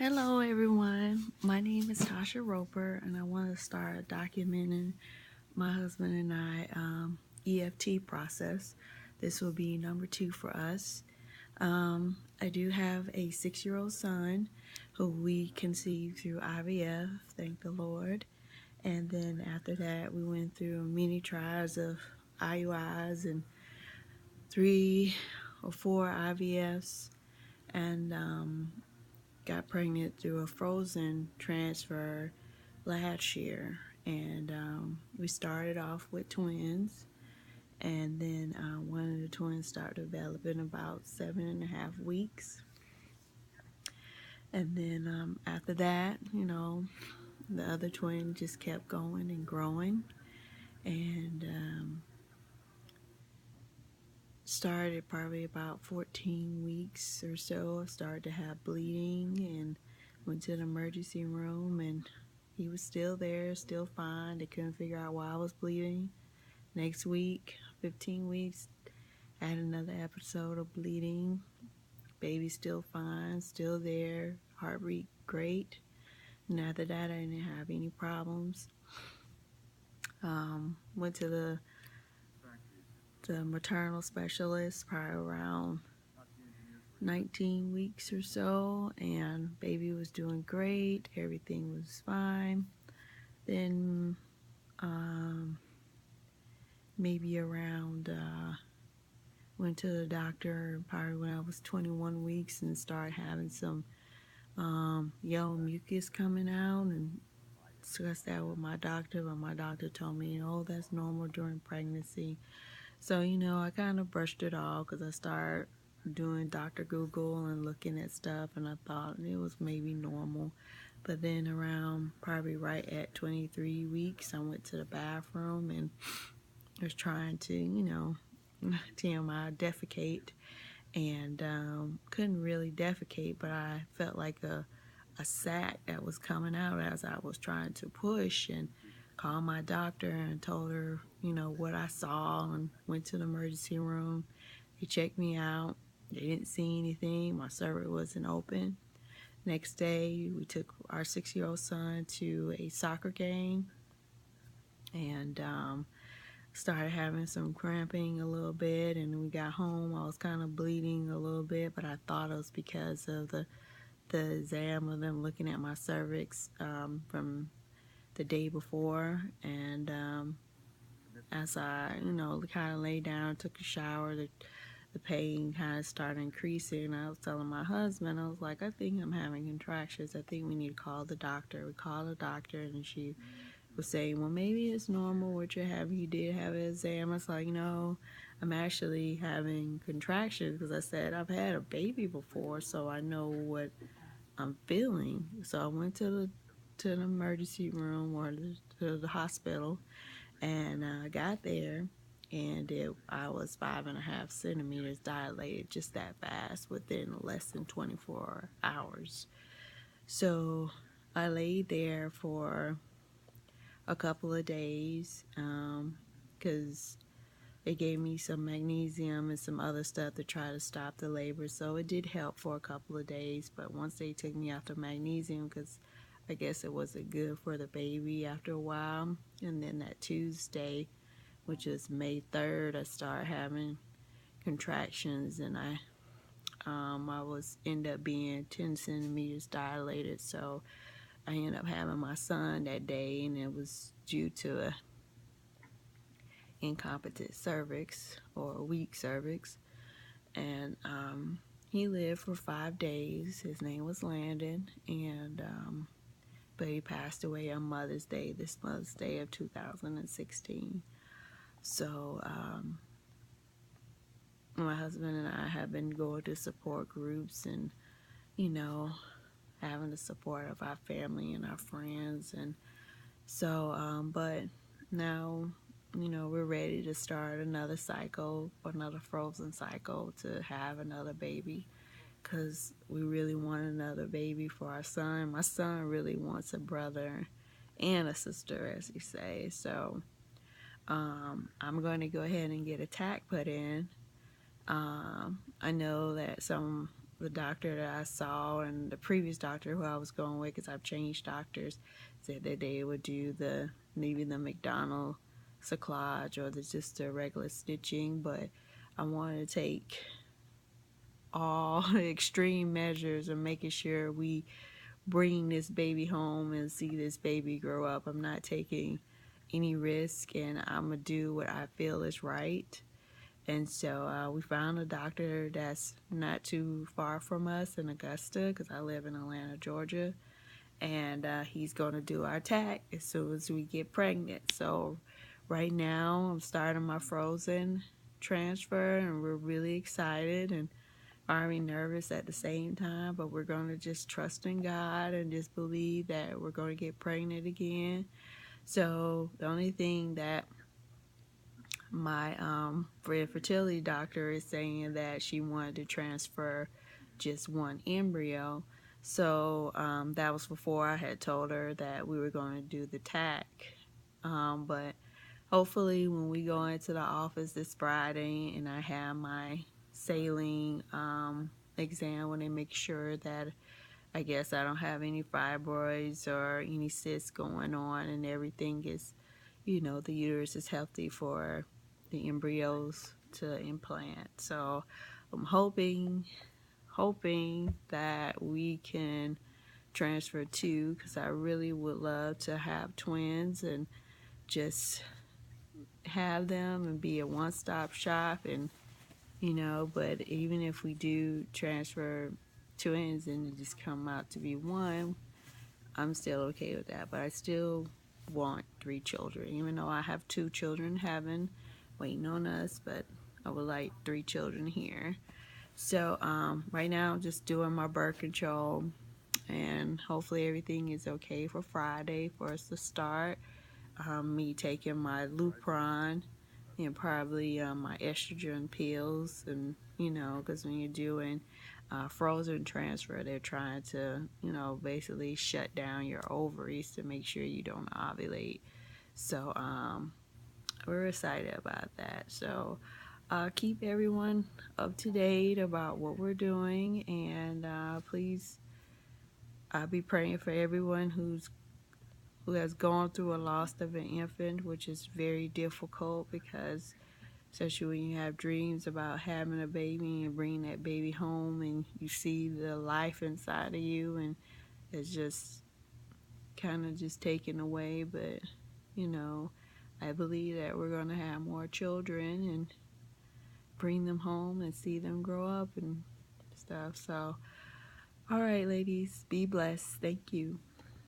Hello everyone, my name is Tasha Roper and I want to start documenting my husband and I EFT process. This will be number 2 for us. I do have a 6-year-old son who we conceived through IVF, thank the Lord. And then after that we went through many trials of IUIs and 3 or 4 IVFs and got pregnant through a frozen transfer last year. And we started off with twins, and then one of the twins started developing about 7.5 weeks. And then after that, the other twin just kept going and growing, and started probably about 14 weeks or so. I started to have bleeding and went to the emergency room, and he was still there, still fine. They couldn't figure out why I was bleeding. Next week, 15 weeks, had another episode of bleeding. Baby's still fine, still there, heart rate great. And after that, I didn't have any problems. Went to the maternal specialist probably around 19 weeks or so, and baby was doing great. Everything was fine. Then maybe around went to the doctor probably when I was 21 weeks and started having some yellow mucus coming out, and discussed that with my doctor, but my doctor told me, oh, that's normal during pregnancy. So, I kind of brushed it off because I started doing Dr. Google and looking at stuff, and I thought it was maybe normal. But then around probably right at 23 weeks, I went to the bathroom and was trying to, TMI, defecate, and couldn't really defecate, but I felt like a sac that was coming out as I was trying to push, and called my doctor and told her, what I saw, and went to the emergency room. They checked me out. They didn't see anything. My cervix wasn't open. Next day, we took our 6-year-old son to a soccer game, and started having some cramping a little bit, and when we got home I was kind of bleeding a little bit, but I thought it was because of the exam of them looking at my cervix from the day before. And as I kind of laid down, took a shower, the pain kind of started increasing. I was telling my husband, I was like, I think I'm having contractions, I think we need to call the doctor. We called the doctor, and she was saying, well, maybe it's normal what you're having. You did have an exam. I was like, no, I'm actually having contractions, because I said I've had a baby before, so I know what I'm feeling. So I went to the emergency room, or to the hospital, and I got there, and I was 5.5 centimeters dilated just that fast within less than 24 hours. So I laid there for a couple of days because they gave me some magnesium and some other stuff to try to stop the labor. So it did help for a couple of days, but once they took me off the magnesium, because I guess it wasn't good for the baby after a while, and then that Tuesday, which is May 3rd, I started having contractions, and I was end up being 10 centimeters dilated. So I ended up having my son that day, and it was due to a incompetent cervix, or a weak cervix. And he lived for 5 days. His name was Landon, and but he passed away on Mother's Day, this Mother's Day of 2016. So my husband and I have been going to support groups, and having the support of our family and our friends. And so but now we're ready to start another cycle, another frozen cycle, to have another baby, because we really want another baby for our son. My son really wants a brother and a sister, as you say. So I'm going to go ahead and get a TAC put in. I know that some the doctor that I saw and the previous doctor who I was going with, because I've changed doctors, said that they would do maybe the McDonald cerclage or just the regular stitching, but I wanted to take all extreme measures of making sure we bring this baby home and see this baby grow up. I'm not taking any risk, and I'm gonna do what I feel is right. And so we found a doctor that's not too far from us in Augusta, because I live in Atlanta, Georgia. And he's going to do our TAC as soon as we get pregnant. So right now I'm starting my frozen transfer, and we're really excited and very nervous at the same time, but we're going to just trust in God and just believe that we're going to get pregnant again. So the only thing that my fertility doctor is saying that she wanted to transfer just one embryo. So that was before I had told her that we were going to do the TAC. But hopefully when we go into the office this Friday and I have my saline exam, when they make sure that I guess I don't have any fibroids or any cysts going on, and everything is, the uterus is healthy for the embryos to implant. So I'm hoping that we can transfer two, because I really would love to have twins and just have them and be a one-stop shop. And but even if we do transfer twins and it just come out to be one, I'm still okay with that. But I still want 3 children, even though I have 2 children in heaven waiting on us, but I would like 3 children here. So right now I'm just doing my birth control, and hopefully everything is okay for Friday for us to start. Me taking my Lupron and probably my estrogen pills, and because when you're doing frozen transfer, they're trying to basically shut down your ovaries to make sure you don't ovulate. So we're excited about that. So keep everyone up to date about what we're doing, and please, I'll be praying for everyone who has gone through a loss of an infant, which is very difficult, because especially when you have dreams about having a baby and bringing that baby home and you see the life inside of you, and it's just kind of just taken away. But I believe that we're going to have more children and bring them home and see them grow up and stuff. So all right, ladies, be blessed. Thank you.